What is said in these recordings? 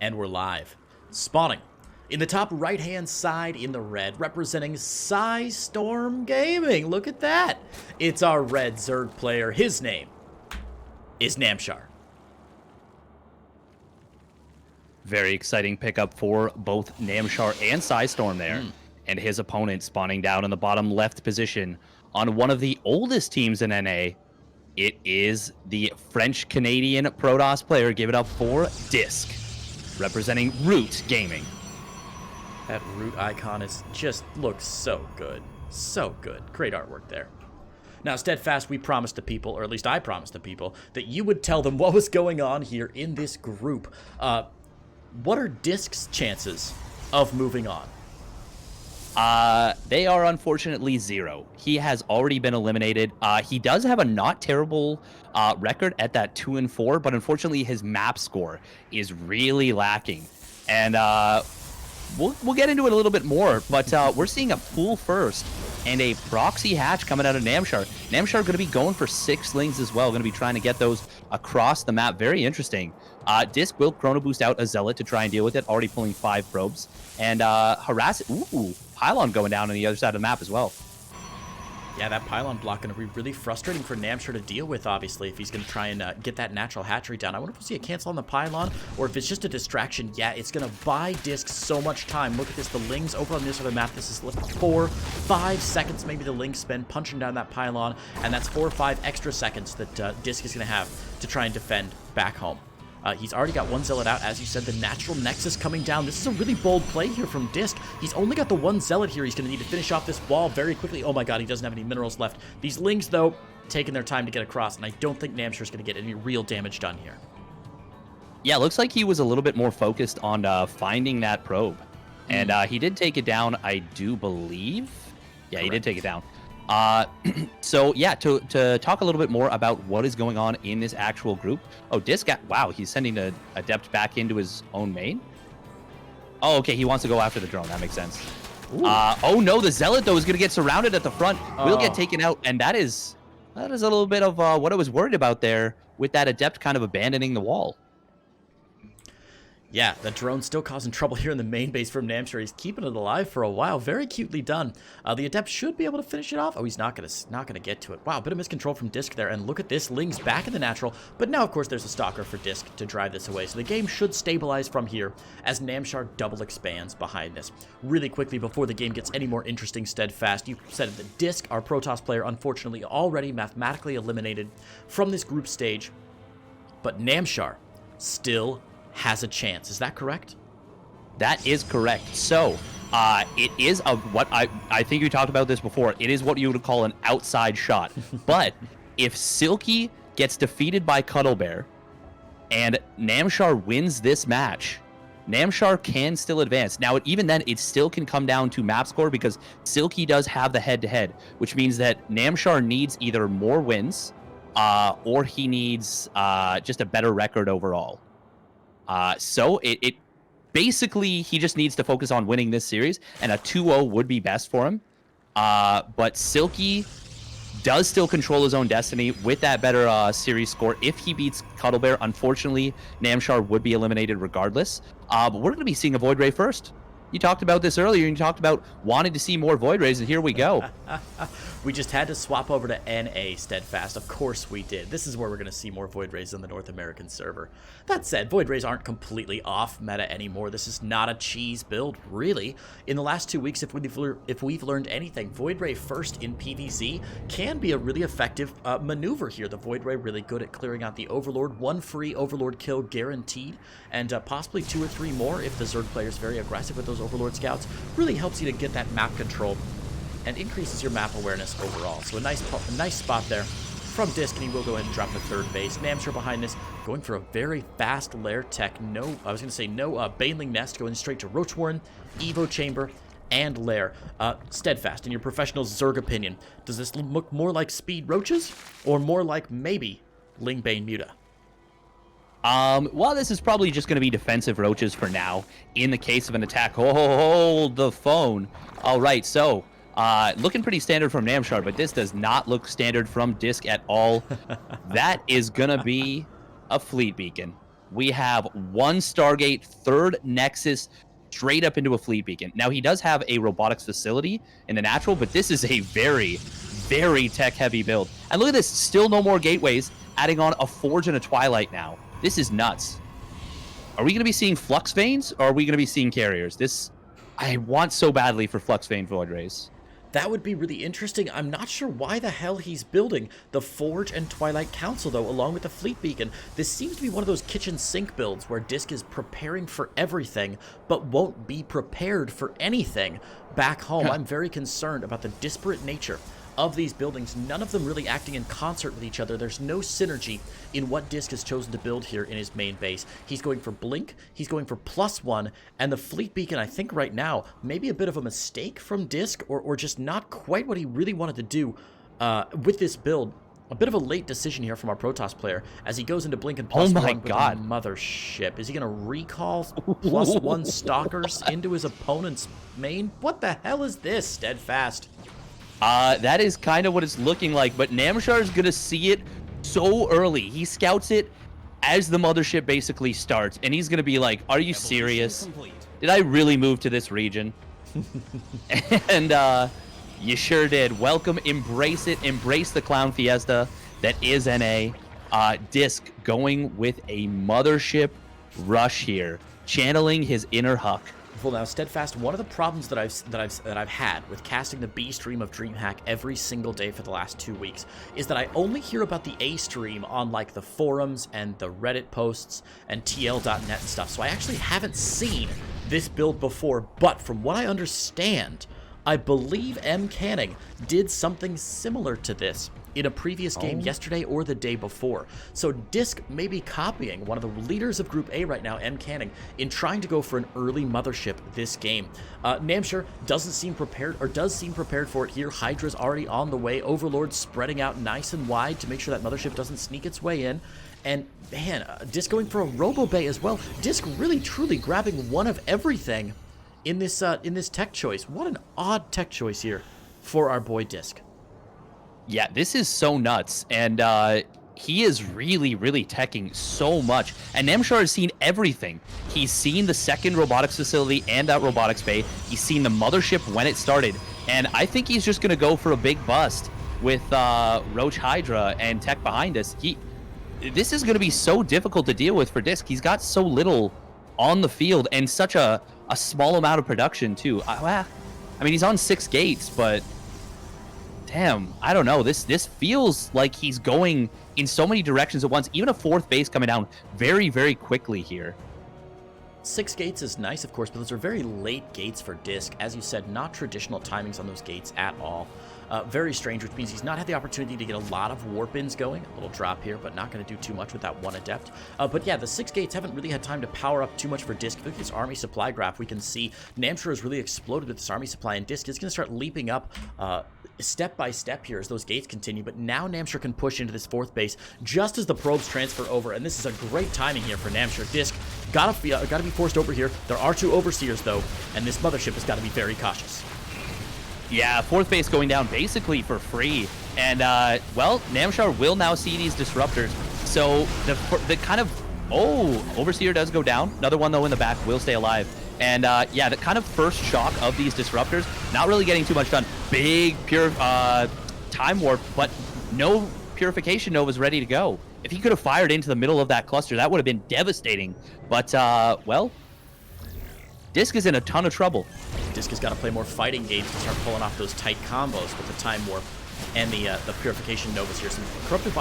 And we're live. Spawning in the top right-hand side in the red, representing Storm Gaming. Look at that. It's our red Zerg player. His name is Namshar. Very exciting pickup for both Namshar and Storm there. And his opponent spawning down in the bottom left position on one of the oldest teams in NA. It is the French-Canadian Protoss player. Give it up for DisK, representing Root Gaming. That Root icon just looks so good. So good. Great artwork there. Now, Steadfast, we promised the people, or at least I promised the people, that you would tell them what was going on here in this group. What are DisK's chances of moving on? They are unfortunately 0. He has already been eliminated. He does have a not terrible record at that 2-4, but unfortunately his map score is really lacking. And we'll get into it a little bit more, but we're seeing a pool first and a proxy hatch coming out of Namshar. Namshar going to be going for 6 lings as well, going to be trying to get those across the map. Very interesting. DisK will chrono boost out a Zealot to try and deal with it, already pulling 5 probes. And harass it. Ooh, pylon going down on the other side of the map as well. Yeah, that pylon block going to be really frustrating for Namshar to deal with, obviously, if he's going to try and get that natural hatchery down. I wonder if we'll see a cancel on the pylon, or if it's just a distraction. Yeah, it's going to buy DisK so much time. Look at this, the lings over on this other map. This is 4-5 seconds maybe the lings spend punching down that pylon, and that's 4 or 5 extra seconds that DisK is going to have to try and defend back home. He's already got 1 Zealot out, as you said, the natural Nexus coming down. This is a really bold play here from DisK. He's only got the 1 Zealot here. He's going to need to finish off this wall very quickly. Oh my god, he doesn't have any minerals left. These lings, though, taking their time to get across, and I don't think Namshar's going to get any real damage done here. Yeah, looks like he was a little bit more focused on finding that probe. And he did take it down, I do believe. Yeah, correct. He did take it down. So yeah, to talk a little bit more about what is going on in this actual group. Oh, DisK, wow, he's sending a Adept back into his own main. Oh, okay, he wants to go after the drone. That makes sense. Oh no, the Zealot though is going to get surrounded at the front. Will get taken out, and that is a little bit of what I was worried about there with that Adept kind of abandoning the wall. Yeah, the drone's still causing trouble here in the main base from Namshar. He's keeping it alive for a while. Very cutely done. The Adept should be able to finish it off. Oh, he's not gonna get to it. Wow, a bit of miscontrol from DisK there. And look at this, Ling's back in the natural. But now, of course, there's a Stalker for DisK to drive this away. So the game should stabilize from here as Namshar double expands behind this. Really quickly, before the game gets any more interesting, Steadfast, you said it, that DisK, our Protoss player, unfortunately already mathematically eliminated from this group stage. But Namshar still has a chance. Is that correct? That is correct. So it is what I think you talked about this before. It is what you would call an outside shot. But if Silky gets defeated by Cuddlebear and Namshar wins this match, Namshar can still advance. Now, even then, it still can come down to map score because Silky does have the head-to-head, which means that Namshar needs either more wins or he needs just a better record overall. So it basically, he just needs to focus on winning this series, and a 2-0 would be best for him. But Silky does still control his own destiny with that better series score. If he beats Cuddlebear, unfortunately, Namshar would be eliminated regardless. But we're going to be seeing a Void Ray first. You talked about this earlier, and you talked about wanting to see more Void Rays, and here we go. We just had to swap over to NA, Steadfast. Of course we did. This is where we're going to see more Void Rays on the North American server. That said, Void Rays aren't completely off meta anymore. This is not a cheese build, really. In the last 2 weeks, if we've learned anything, Void Ray first in PvZ can be a really effective maneuver here. The Void Ray really good at clearing out the Overlord. 1 free Overlord kill guaranteed, and possibly 2 or 3 more if the Zerg player is very aggressive with those Overlord scouts. Really helps you to get that map control and increases your map awareness overall. So a nice spot there from DisK, and he will go ahead and drop the 3rd base. Namshar behind this, going for a very fast lair tech. No Baneling Nest, going straight to Roach Warren, Evo Chamber, and lair. Steadfast, in your professional Zerg opinion, does this look more like Speed Roaches, or more like maybe Lingbane Muta? Well, this is probably just going to be defensive Roaches for now. In the case of an attack, hold the phone. All right, so looking pretty standard from Namshar, but this does not look standard from DisK at all. That is going to be a Fleet Beacon. we have one Stargate, third Nexus, straight up into a fleet beacon. Now, he does have a robotics facility in the natural, but this is a very, very tech-heavy build. And look at this, still no more gateways, adding on a Forge and a Twilight now. This is nuts. Are we going to be seeing Flux Veins, or are we going to be seeing carriers? This, I want so badly for Flux Vein Void Rays. That would be really interesting. I'm not sure why the hell he's building the Forge and Twilight Council, though, along with the Fleet Beacon. This seems to be one of those kitchen sink builds where DisK is preparing for everything, but won't be prepared for anything back home. I'm very concerned about the disparate nature of these buildings, none of them really acting in concert with each other. There's no synergy in what DisK has chosen to build here in his main base. He's going for Blink, he's going for +1, and the Fleet Beacon, I think right now, maybe a bit of a mistake from DisK, or just not quite what he really wanted to do with this build. A bit of a late decision here from our Protoss player as he goes into Blink and +1 with the Mothership. Is he going to recall +1 Stalkers into his opponent's main? What the hell is this, Steadfast? That is kind of what it's looking like, but Namshar is going to see it so early. He scouts it as the Mothership basically starts, and he's going to be like, are you serious? Did I really move to this region? And you sure did. Welcome, embrace it, embrace the Clown Fiesta that is NA. DisK going with a Mothership rush here, channeling his inner Huck. Well, now, Steadfast, one of the problems that I've had with casting the B stream of DreamHack every single day for the last 2 weeks is that I only hear about the A stream on like the forums and the Reddit posts and TL.net and stuff. So I actually haven't seen this build before, but from what I understand, I believe M. Canning did something similar to this in a previous game yesterday or the day before. So DisK may be copying one of the leaders of Group A right now, M. Canning, in trying to go for an early Mothership this game. Namshar doesn't seem prepared, or does seem prepared for it here. Hydra's already on the way. Overlord spreading out nice and wide to make sure that Mothership doesn't sneak its way in. And man, DisK going for a Robo Bay as well. DisK really truly grabbing one of everything in this tech choice. What an odd tech choice here for our boy DisK. Yeah, this is so nuts, and he is really, really teching so much. And Namshar has seen everything. He's seen the second robotics facility and that robotics bay. He's seen the Mothership when it started, and I think he's just going to go for a big bust with Roach Hydra and tech behind us. This is going to be so difficult to deal with for DisK. He's got so little on the field and such a small amount of production, too. I mean, he's on 6 gates, but damn, I don't know. This feels like he's going in so many directions at once. Even a 4th base coming down very, very quickly here. 6 gates is nice, of course, but those are very late gates for DisK. As you said, not traditional timings on those gates at all. Very strange, which means he's not had the opportunity to get a lot of warp-ins going. A little drop here, but not going to do too much with that one Adept. But yeah, the 6 gates haven't really had time to power up too much for DisK. Look at this army supply graph. We can see Namshar has really exploded with this army supply, and DisK is going to start leaping up step by step here as those gates continue. But now Namshar can push into this 4th base just as the probes transfer over, and this is a great timing here for Namshar. DisK gotta be forced over here. There are 2 overseers though, and this Mothership has got to be very cautious. Yeah, 4th base going down basically for free. And, well, Namshar will now see these disruptors. So the kind of... Oh, Overseer does go down. Another one, though, in the back will stay alive. And, yeah, the kind of first shock of these disruptors, not really getting too much done. Big, pure time warp, but no purification novas ready to go. If he could have fired into the middle of that cluster, that would have been devastating. But, well, DisK is in a ton of trouble. DisK has got to play more fighting games to start pulling off those tight combos with the time warp and the purification novas here. Some corrupted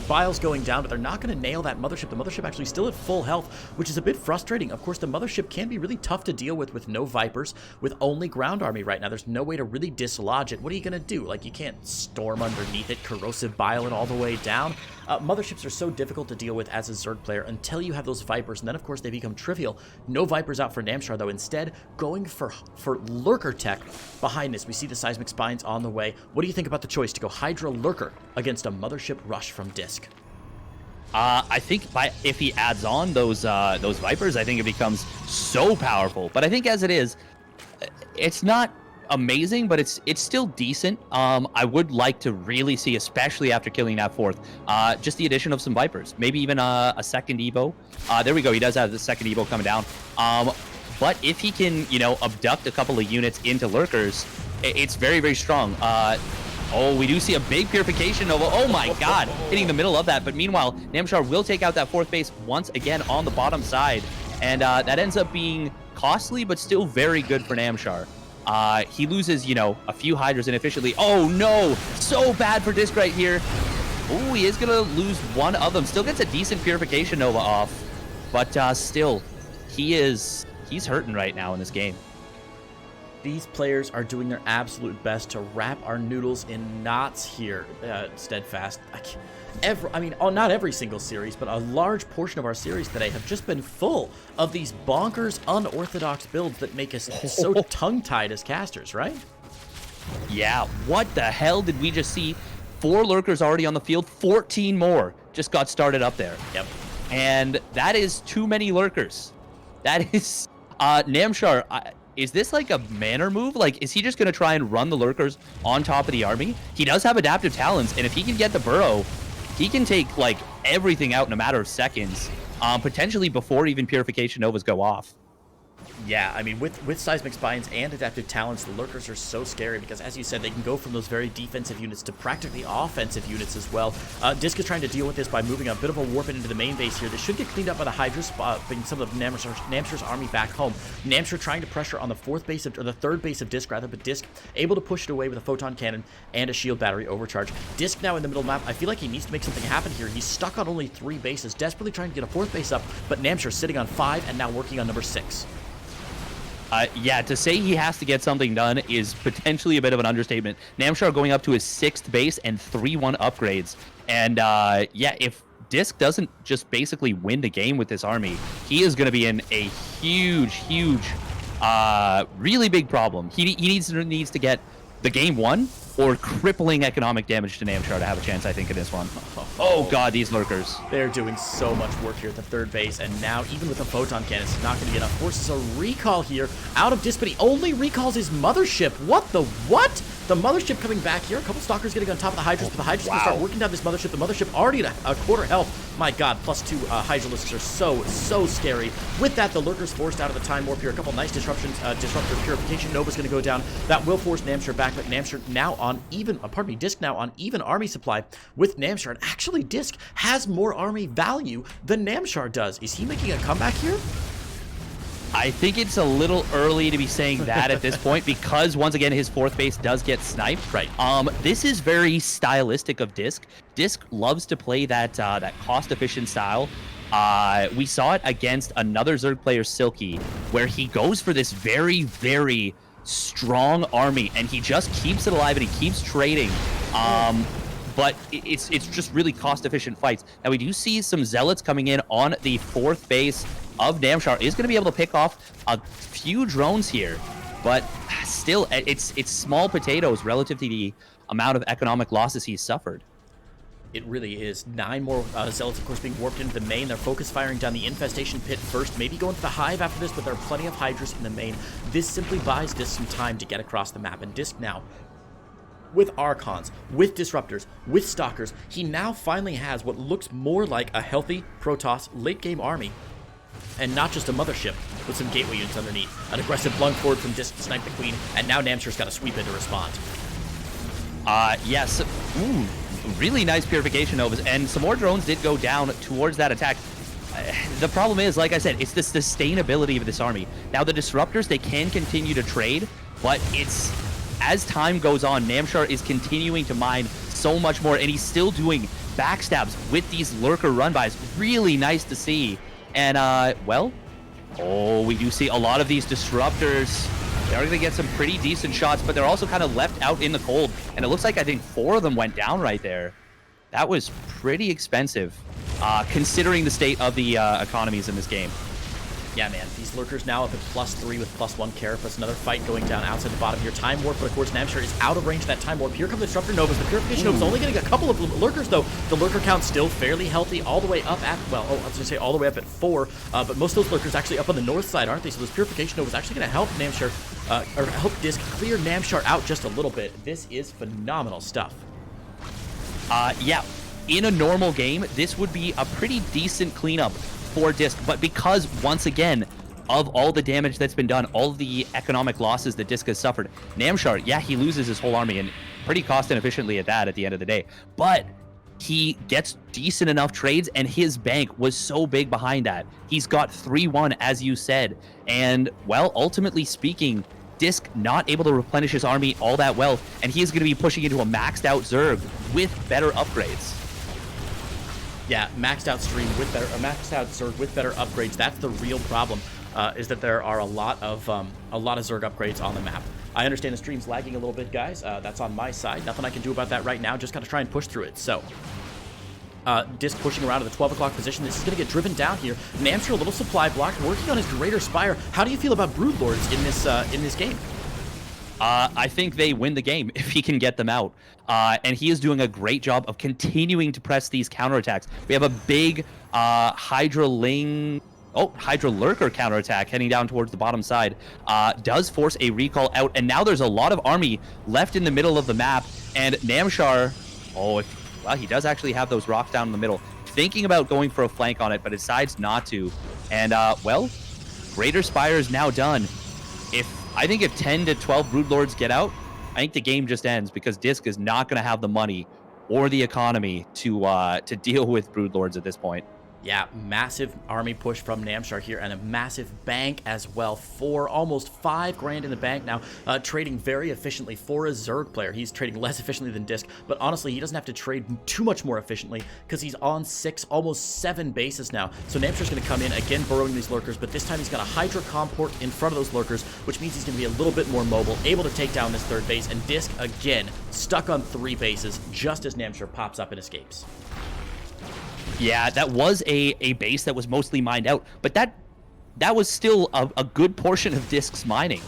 Biles going down, but they're not going to nail that Mothership. The Mothership actually still at full health, which is a bit frustrating. Of course, the Mothership can be really tough to deal with no Vipers, with only ground army right now. There's no way to really dislodge it. What are you going to do? Like, you can't storm underneath it, corrosive bile it all the way down. Motherships are so difficult to deal with as a Zerg player until you have those Vipers, and then, of course, they become trivial. No Vipers out for Namshar, though. Instead, going for Lurker tech behind this. We see the Seismic Spines on the way. What do you think about the choice to go Hydra Lurker against a Mothership rush from DisK? I think if he adds on those Vipers, I think it becomes so powerful. But I think as it is, it's not amazing, but it's still decent. I would like to really see, especially after killing that fourth, just the addition of some Vipers, maybe even a second Evo. There we go. He does have the second Evo coming down. But if he can, you know, abduct a couple of units into lurkers, it's very, very strong. Oh, we do see a big purification Nova. Oh my god, hitting the middle of that. But meanwhile, Namshar will take out that fourth base once again on the bottom side. And that ends up being costly, but still very good for Namshar. He loses, you know, a few Hydras inefficiently. Oh no, so bad for DisK right here. Oh, he is gonna lose one of them. Still gets a decent purification Nova off. But still, he's hurting right now in this game. These players are doing their absolute best to wrap our noodles in knots here, Steadfast. I mean, not every single series, but a large portion of our series today have just been full of these bonkers, unorthodox builds that make us so tongue-tied as casters, right? Yeah, what the hell did we just see? 4 lurkers already on the field, 14 more just got started up there. Yep. And that is too many lurkers. That is... Namshar... Is this like a manner move? Like, is he just going to try and run the lurkers on top of the army? He does have adaptive talents, and if he can get the burrow, he can take, like, everything out in a matter of seconds, potentially before even Purification Novas go off. Yeah, I mean, with Seismic Spines and Adaptive Talents, the Lurkers are so scary because, as you said, they can go from those very defensive units to practically offensive units as well. DisK is trying to deal with this by moving a bit of a warp into the main base here. This should get cleaned up by the Hydra spot, bringing some of Namshar's army back home. Namshar trying to pressure on the third base of DisK, rather, but DisK able to push it away with a Photon Cannon and a Shield Battery overcharge. DisK now in the middle map. I feel like he needs to make something happen here. He's stuck on only 3 bases, desperately trying to get a 4th base up, but Namshar sitting on 5 and now working on number 6. Yeah, to say he has to get something done is potentially a bit of an understatement. Namshar going up to his 6th base and 3-1 upgrades. And yeah, if DisK doesn't just basically win the game with this army, he is going to be in a huge, really big problem. He needs to get the game won or crippling economic damage to Namshar to have a chance, I think, in this one. Oh god, these lurkers. They're doing so much work here at the 3rd base, and now, even with a Photon Cannon, it's not going to get enough. Forces a recall here out of DisK, but he only recalls his Mothership. What the what? The Mothership coming back here. A couple Stalkers getting on top of the Hydras, but the Hydras going to start working down this Mothership. The Mothership already at a quarter health. My god, +2 Hydralisks are so scary. With that, the Lurkers forced out of the Time Warp here. A couple nice disruptions. Disruptor Purification Nova's going to go down. That will force Namshar back, but Namshar now on even, DisK now on even army supply with Namshar. And actually, DisK has more army value than Namshar does. Is he making a comeback here? I think it's a little early to be saying that at this point because, once again, his 4th base does get sniped. Right. This is very stylistic of DisK. DisK loves to play that cost-efficient style. We saw it against another Zerg player, Silky, where he goes for this very, very strong army, and he just keeps it alive and he keeps trading. But it's just really cost-efficient fights. Now, we do see some Zealots coming in on the 4th base of Namshar. Is going to be able to pick off a few drones here, but still, it's small potatoes relative to the amount of economic losses he's suffered. It really is. 9 more Zealots, of course, being warped into the main. They're focus firing down the Infestation Pit first, maybe going to the Hive after this, but there are plenty of Hydras in the main. This simply buys DisK some time to get across the map, and DisK now, with Archons, with Disruptors, with Stalkers, he now finally has what looks more like a healthy Protoss late-game army, and not just a Mothership with some gateway units underneath. An aggressive lung forward from DisK to snipe the Queen, and now Namshar's got to sweep in to respond. Yes. Ooh, really nice Purification Novas, and some more drones did go down towards that attack. The problem is, like I said, it's the sustainability of this army. Now, the Disruptors, they can continue to trade, but it's... As time goes on, Namshar is continuing to mine so much more, and he's still doing backstabs with these lurker run-bys. Really nice to see. And, well, we do see a lot of these Disruptors. They're going to get some pretty decent shots, but they're also kind of left out in the cold. And it looks like, I think, 4 of them went down right there. That was pretty expensive, considering the state of the economies in this game. Yeah, man, these lurkers now up at +3 with +1 Carapace. Another fight going down outside the bottom here. Time Warp, but of course Namshar is out of range of that Time Warp. Here comes the Disruptor Novas. The Purification Nova's only getting a couple of lurkers, though. The lurker count's still fairly healthy, all the way up at, well, I was going to say all the way up at 4, but most of those lurkers actually up on the north side, aren't they? So this Purification Nova's actually going to help Namshar, or help DisK clear Namshar out just a little bit. This is phenomenal stuff. Yeah, in a normal game, this would be a pretty decent cleanup for DisK, but because, once again, of all the damage that's been done, all the economic losses that DisK has suffered, Namshar, yeah, he loses his whole army, and pretty cost inefficiently at that at the end of the day, but he gets decent enough trades, and his bank was so big behind that. He's got 3-1, as you said, and, well, ultimately speaking, DisK not able to replenish his army all that well, and he's going to be pushing into a maxed out Zerg with better upgrades. Yeah, maxed out stream with better, maxed out Zerg with better upgrades. That's the real problem, is that there are a lot of Zerg upgrades on the map. I understand the stream's lagging a little bit, guys. That's on my side. Nothing I can do about that right now. Just gotta try and push through it. So, DisK pushing around to the 12 o'clock position. This is gonna get driven down here. Namshar a little supply block, working on his Greater Spire. How do you feel about Broodlords in this game? I think they win the game if he can get them out. And he is doing a great job of continuing to press these counterattacks. We have a big Hydra Lurker counterattack heading down towards the bottom side. Does force a recall out, and now there's a lot of army left in the middle of the map. And Namshar, well, he does actually have those rocks down in the middle. Thinking about going for a flank on it, but decides not to. And, well, Greater Spire is now done. I think if 10 to 12 Broodlords get out, I think the game just ends because DisK is not going to have the money or the economy to deal with Broodlords at this point. Yeah, massive army push from Namshar here, and a massive bank as well. Almost 5 grand in the bank now, trading very efficiently for a Zerg player. He's trading less efficiently than DisK, but honestly, he doesn't have to trade too much more efficiently because he's on 6, almost 7 bases now. So Namshar's going to come in, again burrowing these lurkers, but this time he's got a Hydra Comport in front of those lurkers, which means he's going to be a little bit more mobile, able to take down this 3rd base, and DisK, again, stuck on 3 bases just as Namshar pops up and escapes. Yeah, that was a base that was mostly mined out, but that was still a good portion of DisK's mining.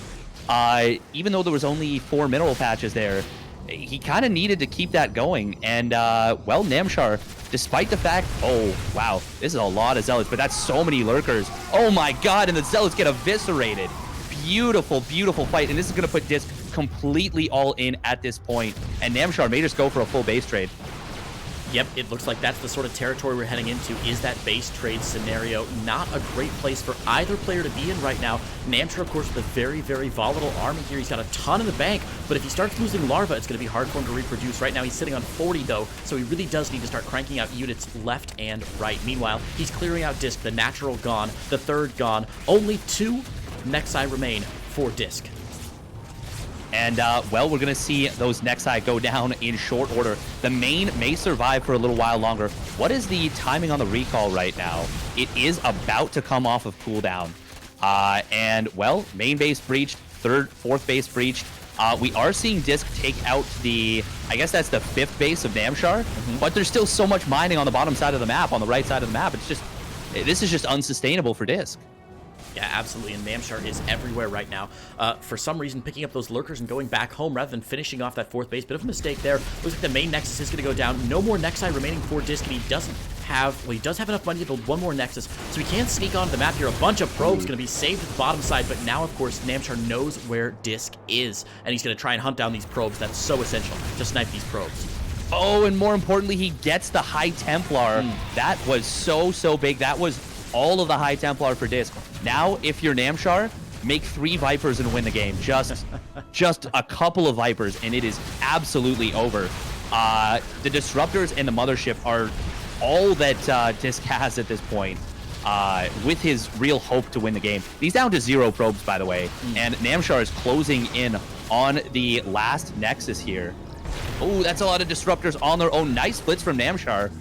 Even though there was only 4 mineral patches there, he kind of needed to keep that going. And, well, Namshar, despite the fact, oh, wow, this is a lot of Zealots, but that's so many Lurkers. Oh, my God, and the Zealots get eviscerated. Beautiful, beautiful fight, and this is going to put DisK completely all in at this point, and Namshar may just go for a full base trade. Yep, it looks like that's the sort of territory we're heading into, is that base trade scenario. Not a great place for either player to be in right now. Namshar, of course, with a very, very volatile army here. He's got a ton in the bank, but if he starts losing Larva, it's going to be hard for him to reproduce. Right now, he's sitting on 40, though, so he really does need to start cranking out units left and right. Meanwhile, he's clearing out DisK, the natural gone, the 3rd gone. Only 2 Nexi remain for DisK. And, well, we're going to see those Nexi go down in short order. The main may survive for a little while longer. What is the timing on the recall right now? It is about to come off of cooldown. And, well, main base breached, 4th base breached. We are seeing DisK take out I guess that's the 5th base of Namshar, but there's still so much mining on the bottom side of the map, on the right side of the map. This is just unsustainable for DisK. Yeah, absolutely, and Namshar is everywhere right now. For some reason, picking up those lurkers and going back home rather than finishing off that 4th base. Bit of a mistake there. Looks like the main Nexus is going to go down. No more Nexi remaining for DisK, and he doesn't have, well, he does have enough money to build 1 more Nexus, so he can sneak onto the map here. A bunch of probes going to be saved at the bottom side, but now, of course, Namshar knows where DisK is, and he's going to try and hunt down these probes. That's so essential to snipe these probes. Oh, and more importantly, he gets the High Templar. That was so big. That was all of the High Templar for DisK. Now, if you're Namshar, make 3 Vipers and win the game. Just a couple of Vipers, and it is absolutely over. The Disruptors and the Mothership are all that DisK has at this point, with his real hope to win the game. He's down to 0 probes, by the way, and Namshar is closing in on the last Nexus here. Oh, that's a lot of Disruptors on their own. Nice splits from Namshar.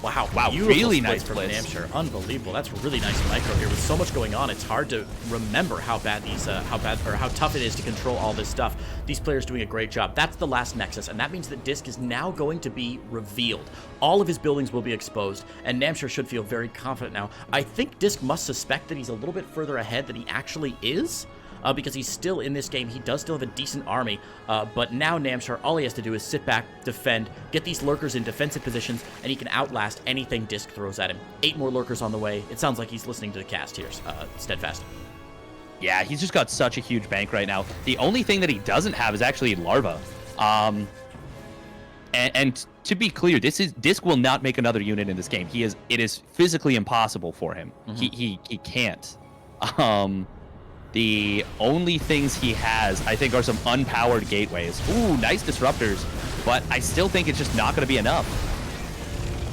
Wow, Wow, beautiful really splits nice from splits. Namshar. Unbelievable. That's really nice micro here. With so much going on, it's hard to remember how bad these, how tough it is to control all this stuff. These players doing a great job. That's the last Nexus, and that means that DisK is now going to be revealed. All of his buildings will be exposed, and Namshar should feel very confident now. I think DisK must suspect that he's a little bit further ahead than he actually is. Because he's still in this game. He does still have a decent army, but now Namshar, all he has to do is sit back, defend, get these lurkers in defensive positions, and he can outlast anything DisK throws at him. 8 more lurkers on the way. It sounds like he's listening to the cast here, Steadfast. Yeah, he's just got such a huge bank right now. The only thing that he doesn't have is actually Larva. And to be clear, DisK will not make another unit in this game. It is physically impossible for him. He can't. The only things he has, I think, are some unpowered gateways. Ooh, nice disruptors, but I still think it's just not going to be enough.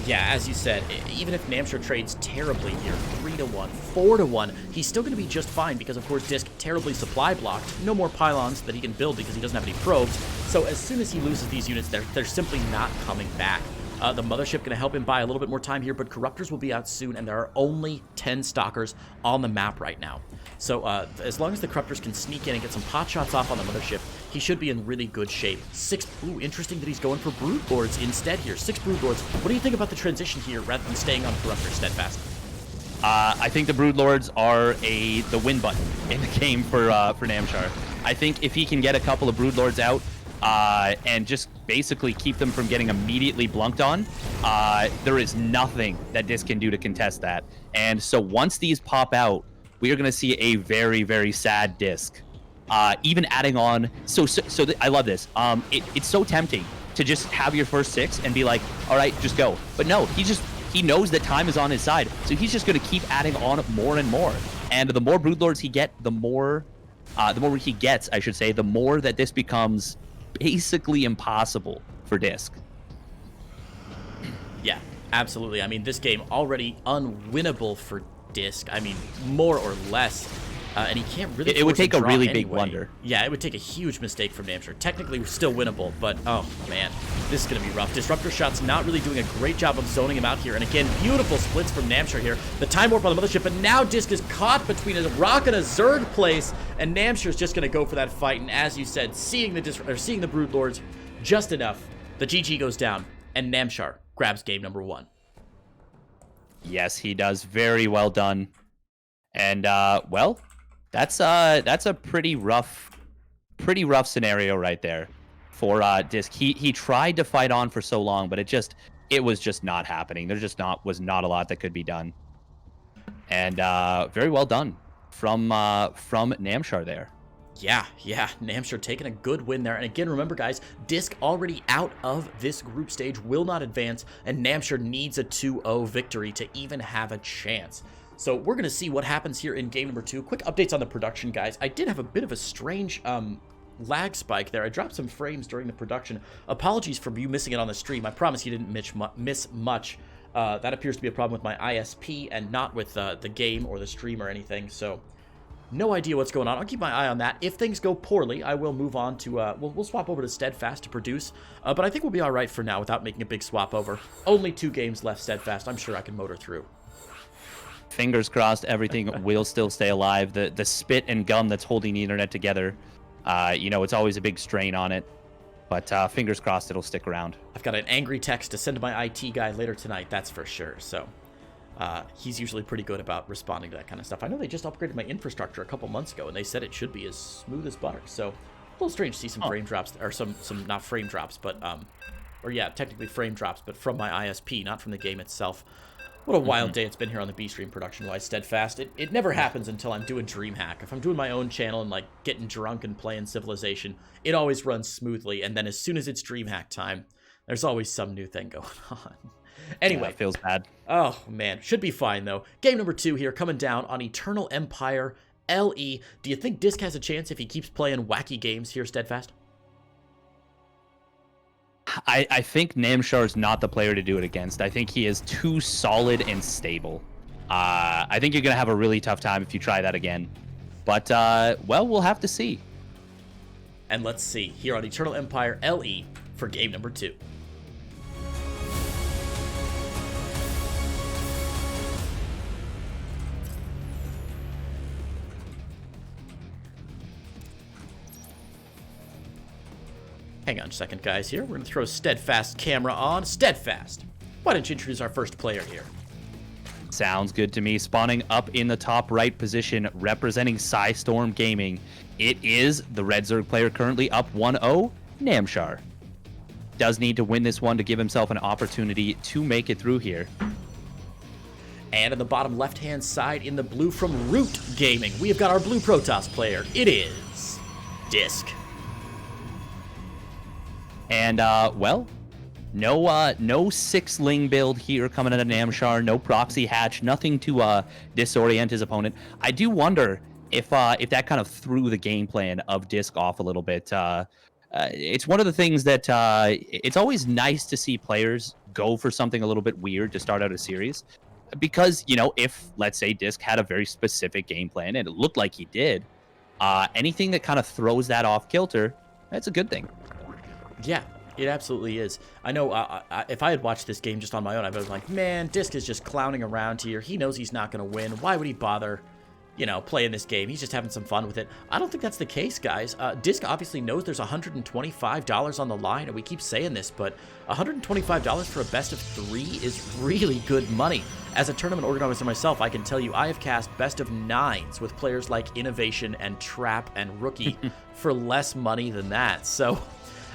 Yeah, as you said, even if Namshar trades terribly here, 3-1, 4-1, he's still going to be just fine because, of course, DisK terribly supply blocked. No more pylons that he can build because he doesn't have any probes. So as soon as he loses these units, they're simply not coming back. The Mothership going to help him buy a little bit more time here, but Corruptors will be out soon, and there are only 10 Stalkers on the map right now. So as long as the Corruptors can sneak in and get some pot shots off on the Mothership, he should be in really good shape. Ooh, interesting that he's going for Broodlords instead here. 6 Broodlords. What do you think about the transition here rather than staying on Corruptors Steadfast? I think the Broodlords are the win button in the game for Namshar. I think if he can get a couple of Broodlords out, and just basically keep them from getting immediately blunked on, there is nothing that DisK can do to contest that. And so once these pop out, we are going to see a very, very sad DisK. Even adding on, I love this. It's so tempting to just have your first 6 and be like, all right, just go. But no, he knows that time is on his side, so he's just going to keep adding on more and more. And the more Broodlords he gets, the more he gets, I should say, the more that this becomes basically impossible for DisK. Yeah, absolutely. I mean, this game already unwinnable for DisK. I mean, more or less. And he can't really. It would take a really anyway. big blunder. Yeah, it would take a huge mistake from Namshar. Technically, still winnable, but oh man, this is going to be rough. Disruptor Shot's not really doing a great job of zoning him out here. And again, beautiful splits from Namshar here. The Time Warp on the Mothership, but now DisK is caught between a rock and a Zerg place, and Namshar's just going to go for that fight. And as you said, seeing the Broodlords just enough, the GG goes down, and Namshar grabs game number 1. Yes, he does. Very well done. And well, that's a pretty rough scenario right there for DisK. He tried to fight on for so long, but it was just not happening. There was not a lot that could be done. And very well done from Namshar there. Yeah, Namshar taking a good win there. And again, remember guys, DisK already out of this group stage, will not advance, and Namshar needs a 2-0 victory to even have a chance. So we're going to see what happens here in game number 2. Quick updates on the production, guys. I did have a bit of a strange lag spike there. I dropped some frames during the production. Apologies for you missing it on the stream. I promise you didn't miss much. That appears to be a problem with my ISP and not with the game or the stream or anything. So no idea what's going on. I'll keep my eye on that. If things go poorly, I will move on to, we'll swap over to Steadfast to produce. But I think we'll be all right for now without making a big swap over. Only 2 games left Steadfast. I'm sure I can motor through. Fingers crossed everything will still stay alive. The spit and gum that's holding the internet together, it's always a big strain on it. But fingers crossed it'll stick around. I've got an angry text to send to my IT guy later tonight, that's for sure. So he's usually pretty good about responding to that kind of stuff. I know they just upgraded my infrastructure a couple months ago, and they said it should be as smooth as butter. So a little strange to see some frame drops, or some not frame drops, but or yeah, technically frame drops, but from my ISP, not from the game itself. What a wild day it's been here on the B-Stream production-wise, Steadfast. It never happens until I'm doing DreamHack. If I'm doing my own channel and, like, getting drunk and playing Civilization, it always runs smoothly, and then as soon as it's DreamHack time, there's always some new thing going on. Anyway. Yeah, it feels bad. Oh, man. Should be fine, though. Game number 2 here, coming down on Eternal Empire LE. Do you think DisK has a chance if he keeps playing wacky games here, Steadfast? I think Namshar is not the player to do it against. I think he is too solid and stable. I think you're going to have a really tough time if you try that again. But, well, we'll have to see. And let's see here on Eternal Empire LE for game number 2. Hang on a second, guys, here. We're going to throw Steadfast camera on. Steadfast, why don't you introduce our first player here? Sounds good to me. Spawning up in the top right position, representing Psystorm Gaming. It is the Red Zerg player currently up 1-0, Namshar. Does need to win this one to give himself an opportunity to make it through here. And in the bottom left-hand side, in the blue from Root Gaming, we have got our blue Protoss player. It is DisK. And, well, no six-ling build here coming out of Namshar. No proxy hatch, nothing to disorient his opponent. I do wonder if that kind of threw the game plan of DisK off a little bit. It's one of the things that it's always nice to see players go for something a little bit weird to start out a series. Because, you know, if, let's say, DisK had a very specific game plan, and it looked like he did, anything that kind of throws that off kilter, that's a good thing. Yeah, it absolutely is. I know if I had watched this game just on my own, I would have been like, man, DisK is just clowning around here. He knows he's not going to win. Why would he bother, you know, playing this game? He's just having some fun with it. I don't think that's the case, guys. DisK obviously knows there's $125 on the line, and we keep saying this, but $125 for a best of 3 is really good money. As a tournament organizer myself, I can tell you I have cast best of 9s with players like Innovation and Trap and Rookie for less money than that. So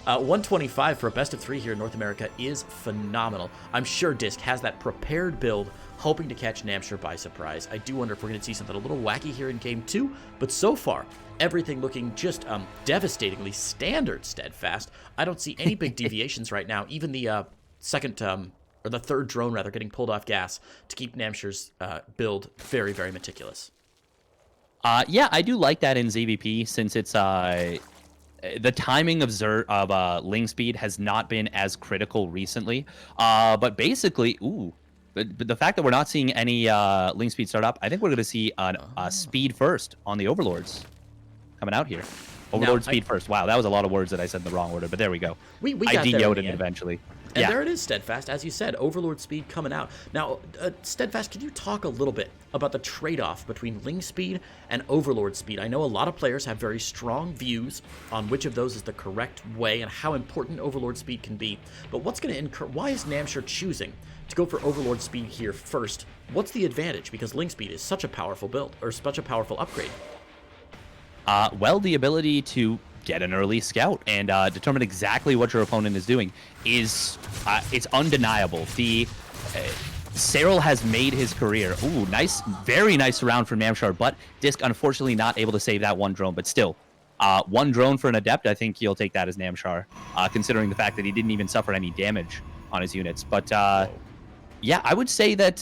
125 for a best of 3 here in North America is phenomenal. I'm sure DisK has that prepared build, hoping to catch Namshar by surprise. I do wonder if we're going to see something a little wacky here in Game 2, but so far, everything looking just devastatingly standard Steadfast. I don't see any big deviations right now. Even the or the third drone, rather, getting pulled off gas to keep Namshar's build very, very meticulous. Yeah, I do like that in ZVP, since it's the timing of Ling speed has not been as critical recently. But basically, but the fact that we're not seeing any Ling speed start up, I think we're going to see a speed first on the Overlords coming out here. Overlord speed first. Wow, that was a lot of words that I said in the wrong order, but there we go. We got there de-yoed it eventually. And there it is, Steadfast. As you said, Overlord speed coming out. Now, Steadfast, can you talk a little bit about the trade-off between Ling speed and Overlord speed? I know a lot of players have very strong views on which of those is the correct way and how important Overlord speed can be. But what's going to incur? Why is Namshar choosing to go for Overlord speed here first? What's the advantage? Because Ling speed is such a powerful build, or such a powerful upgrade. Well, the ability to get an early scout and determine exactly what your opponent is doing is it's undeniable. The Serral has made his career. Ooh, nice, very nice round from Namshar, but DisK unfortunately not able to save that one drone. But still, one drone for an Adept, I think he'll take that as Namshar, considering the fact that he didn't even suffer any damage on his units. But yeah, I would say that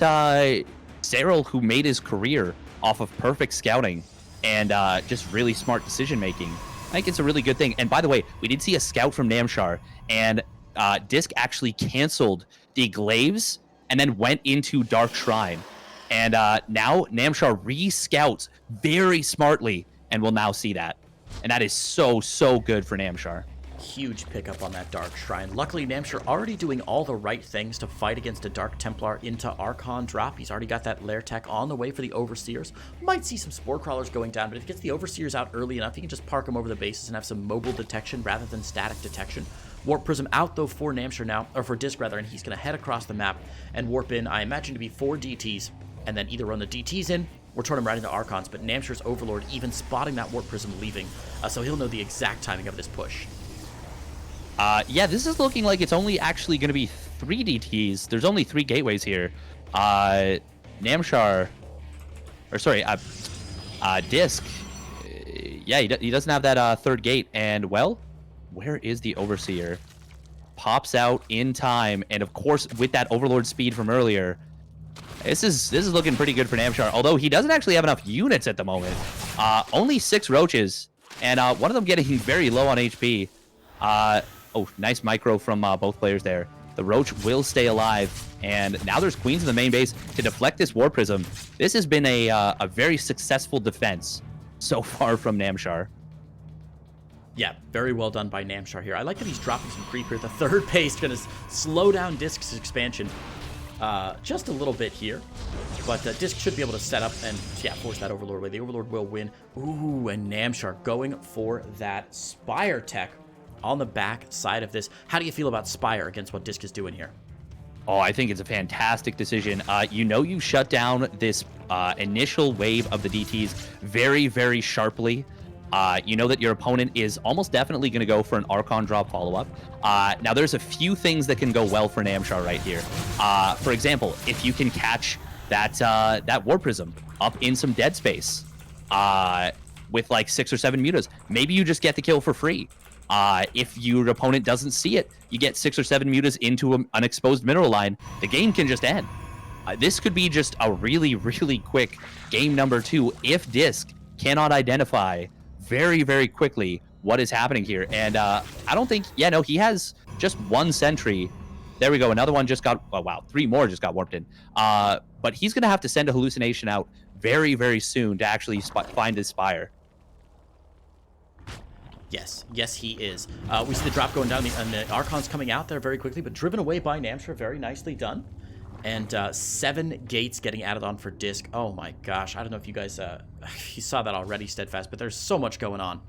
Serral, who made his career off of perfect scouting and just really smart decision making, I think it's a really good thing. And by the way, we did see a scout from Namshar, and DisK actually canceled the glaives and then went into Dark Shrine. And now Namshar re-scouts very smartly, and we'll now see that. And that is so, so good for Namshar. Huge pickup on that Dark Shrine. Luckily, Namshar already doing all the right things to fight against a Dark Templar into Archon drop. He's already got that Lair Tech on the way for the Overseers. Might see some Spore Crawlers going down, but if he gets the Overseers out early enough, he can just park them over the bases and have some mobile detection rather than static detection. Warp Prism out, though, for Namshar now, or for DisK rather, and he's going to head across the map and warp in, I imagine, to be 4 DTs, and then either run the DTs in or turn them right into Archons, but Namshar's Overlord even spotting that Warp Prism leaving, so he'll know the exact timing of this push. Yeah, this is looking like it's only actually going to be 3 DTs. There's only 3 gateways here. Namshar, or sorry, DisK. Yeah, he doesn't have that third gate. And, well, where is the Overseer? Pops out in time. And, of course, with that Overlord speed from earlier, this is looking pretty good for Namshar. Although he doesn't actually have enough units at the moment. Only 6 roaches. And one of them getting very low on HP. Oh, nice micro from both players there. The Roach will stay alive, and now there's Queens in the main base to deflect this War Prism. This has been a very successful defense so far from Namshar. Yeah, very well done by Namshar here. I like that he's dropping some creep here. The third base going to slow down DisK's expansion just a little bit here. But DisK should be able to set up and, yeah, force that Overlord away. The Overlord will win. Ooh, and Namshar going for that Spire Tech on the back side of this. How do you feel about Spire against what DisK is doing here? Oh, I think it's a fantastic decision. You know, you shut down this initial wave of the DTs very, very sharply. You know that your opponent is almost definitely going to go for an Archon drop follow-up. Now, there's a few things that can go well for Namshar right here. For example, if you can catch that War Prism up in some dead space with like 6 or 7 mutas, maybe you just get the kill for free. If your opponent doesn't see it, you get 6 or 7 mutas into an exposed mineral line, the game can just end. This could be just a really, really quick game number 2 if DisK cannot identify very, very quickly what is happening here. And I don't think, yeah, no, he has just 1 sentry. There we go. Another one just got, oh, wow, 3 more just got warped in. But he's going to have to send a hallucination out very, very soon to actually find his Spire. Yes, he is. We see the drop going down, and the Archon's coming out there very quickly, but driven away by Namshar. Very nicely done. And 7 gates getting added on for DisK. Oh my gosh, I don't know if you guys you saw that already, Steadfast, but there's so much going on.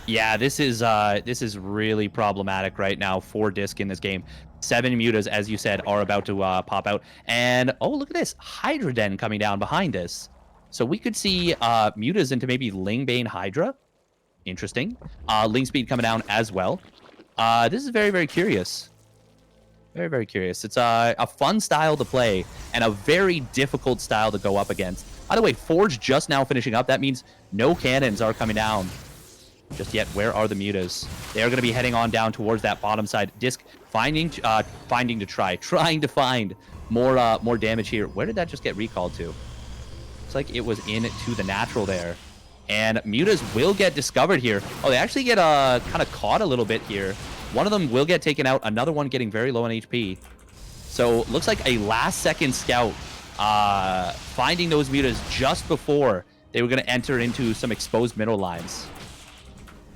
Yeah, this is really problematic right now for DisK in this game. 7 mutas, as you said, are about to pop out. And, oh, look at this. Hydra Den coming down behind this. So we could see mutas into maybe Lingbane Hydra. Interesting. Ling Speed coming down as well. This is very, very curious. Very, very curious. It's a fun style to play and a very difficult style to go up against. By the way, Forge just now finishing up. That means no cannons are coming down just yet. Where are the mutas? They are going to be heading on down towards that bottom side. DisK trying to find more damage here. Where did that just get recalled to? Looks like it was into the natural there. And mutas will get discovered here. Oh, they actually get kind of caught a little bit here. One of them will get taken out. Another one getting very low on HP. So looks like a last-second scout finding those mutas just before they were going to enter into some exposed mineral lines.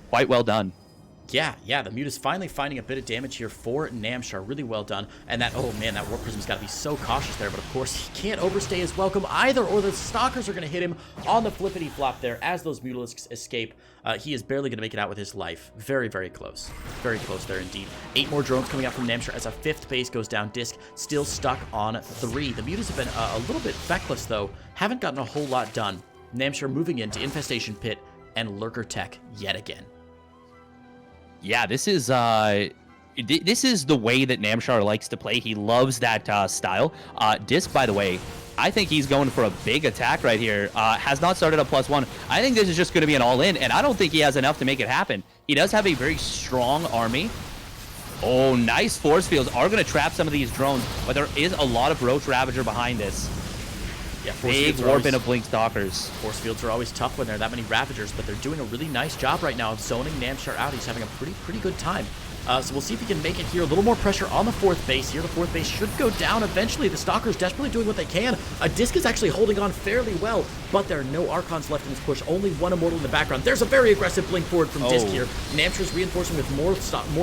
Quite well done. Yeah, the Muta's finally finding a bit of damage here for Namshar. Really well done. And that, oh man, that Warp Prism's got to be so cautious there. But of course, he can't overstay his welcome either, or the Stalkers are going to hit him on the flippity-flop there as those Mutalisks escape. He is barely going to make it out with his life. Very, very close. Very close there indeed. 8 more drones coming out from Namshar as a 5th base goes down. DisK still stuck on 3. The Mutas have been a little bit feckless, though. Haven't gotten a whole lot done. Namshar moving into Infestation Pit and Lurker Tech yet again. Yeah, this is the way that Namshar likes to play. He loves that style. DisK, by the way, I think he's going for a big attack right here. Has not started a +1. I think this is just going to be an all-in, and I don't think he has enough to make it happen. He does have a very strong army. Oh, nice force fields are going to trap some of these drones, but there is a lot of Roach Ravager behind this. Yeah, big warp in of Blink Stalkers. Force fields are always tough when there are that many Ravagers, but they're doing a really nice job right now of zoning Namshar out. He's having a pretty good time. So we'll see if he can make it here. A little more pressure on the 4th base here. The 4th base should go down eventually. The Stalkers desperately doing what they can. DisK is actually holding on fairly well, but there are no Archons left in this push. Only 1 Immortal in the background. There's a very aggressive blink forward from DisK here. Namshar's reinforcing with more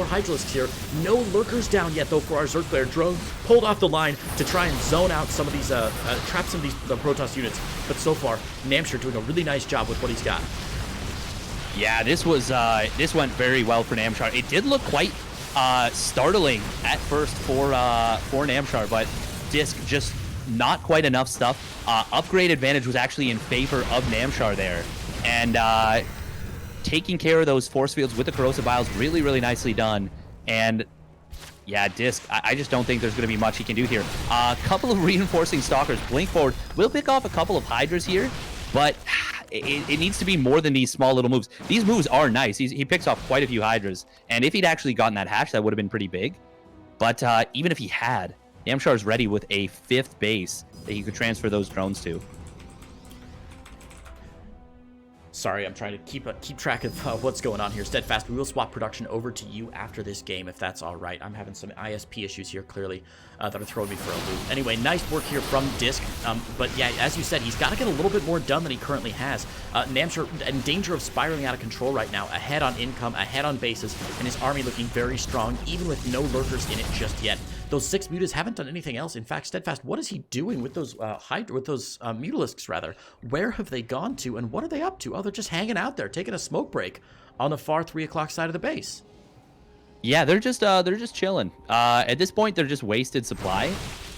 Hydralisks here. No Lurkers down yet, though, for our Zerg player. Drone pulled off the line to try and zone out some of these, trap some of these the Protoss units. But so far, Namshar doing a really nice job with what he's got. Yeah, this went very well for Namshar. It did look quite startling at first for Namshar, but DisK just not quite enough stuff. Upgrade advantage was actually in favor of Namshar there, and taking care of those force fields with the corrosive vials, really, really nicely done. And yeah, DisK, I just don't think there's going to be much he can do here. A couple of reinforcing Stalkers, blink forward. We'll pick off a couple of Hydras here, but it needs to be more than these small little moves. These moves are nice. He picks off quite a few Hydras, and if he'd actually gotten that hatch, that would have been pretty big. But even if he had, Namshar's ready with a 5th base that he could transfer those drones to. Sorry, I'm trying to keep track of what's going on here. Steadfast, we will swap production over to you after this game, if that's all right. I'm having some ISP issues here, clearly, that are throwing me for a loop. Anyway, nice work here from DisK. But yeah, as you said, he's got to get a little bit more done than he currently has. Namshar in danger of spiraling out of control right now, ahead on income, ahead on bases, and his army looking very strong, even with no Lurkers in it just yet. Those 6 mutas haven't done anything else. In fact, Steadfast, what is he doing with those Mutalisks, rather? Where have they gone to, and what are they up to? Oh, they're just hanging out there, taking a smoke break on the far 3 o'clock side of the base. Yeah, they're just chilling. At this point, they're just wasted supply.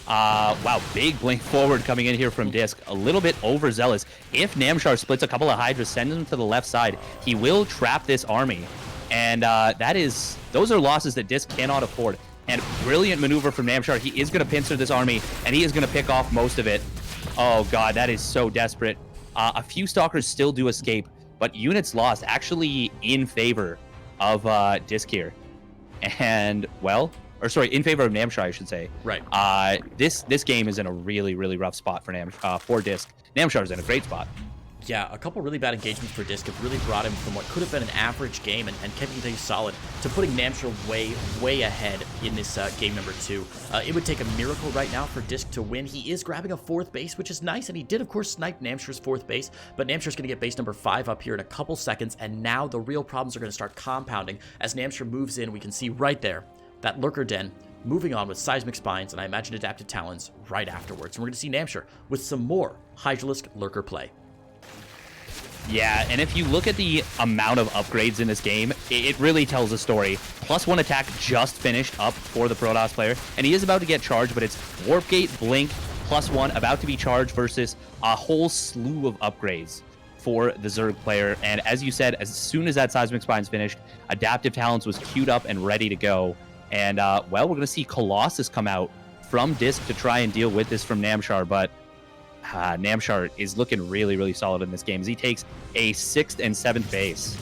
Wow, big blink forward coming in here from DisK. A little bit overzealous. If Namshar splits a couple of Hydras, sends them to the left side, he will trap this army. And those are losses that DisK cannot afford. And brilliant maneuver from Namshar. He is going to pincer this army, and he is going to pick off most of it. Oh, God, that is so desperate. A few Stalkers still do escape, but units lost actually in favor of DisK here. And, well, or sorry, in favor of Namshar, I should say. Right. This game is in a really, really rough spot for DisK. Namshar's in a great spot. Yeah, a couple really bad engagements for DisK have really brought him from what could have been an average game and kept him solid to putting Namshar way ahead in this game number 2. It would take a miracle right now for DisK to win. He is grabbing a 4th base, which is nice, and he did, of course, snipe Namshar's 4th base, but Namshar's going to get base number 5 up here in a couple seconds, and now the real problems are going to start compounding. As Namshar moves in, we can see right there that Lurker Den moving on with Seismic Spines, and I imagine Adaptive Talons right afterwards. And we're going to see Namshar with some more Hydralisk Lurker play. Yeah, and if you look at the amount of upgrades in this game, it really tells a story. +1 attack just finished up for the Protoss player, and he is about to get charged, but it's Warp Gate, Blink, +1 about to be charged versus a whole slew of upgrades for the Zerg player. And as you said, as soon as that Seismic Spine's finished, Adaptive Talents was queued up and ready to go. And, well, we're going to see Colossus come out from DisK to try and deal with this from Namshar, but Namshar is looking really, really solid in this game as he takes a 6th and 7th base.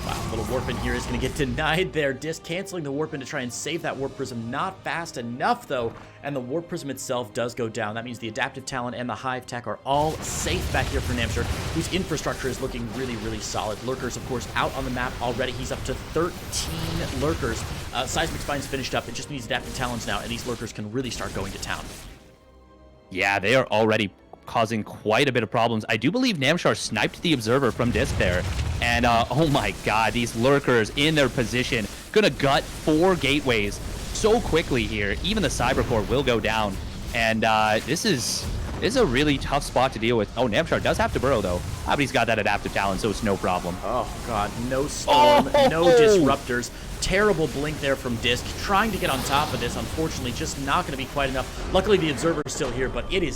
Wow, little warp in here is going to get denied there. DisK canceling the warp in to try and save that warp prism. Not fast enough, though, and the warp prism itself does go down. That means the Adaptive Talent and the Hive Tech are all safe back here for Namshar, whose infrastructure is looking really, really solid. Lurkers, of course, out on the map already. He's up to 13 Lurkers. Seismic Spine's finished up. It just needs Adaptive Talons now, and these Lurkers can really start going to town. Yeah, they are already causing quite a bit of problems. I do believe Namshar sniped the Observer from DisK there. And, oh my god, these Lurkers in their position. Gonna gut 4 gateways so quickly here. Even the Cyber Core will go down. And this is a really tough spot to deal with. Oh, Namshar does have to burrow, though. But he's got that Adaptive Talent, so it's no problem. Oh, God. No Storm, no Disruptors. Terrible blink there from DisK. Trying to get on top of this. Unfortunately, just not going to be quite enough. Luckily, the Observer is still here, but it is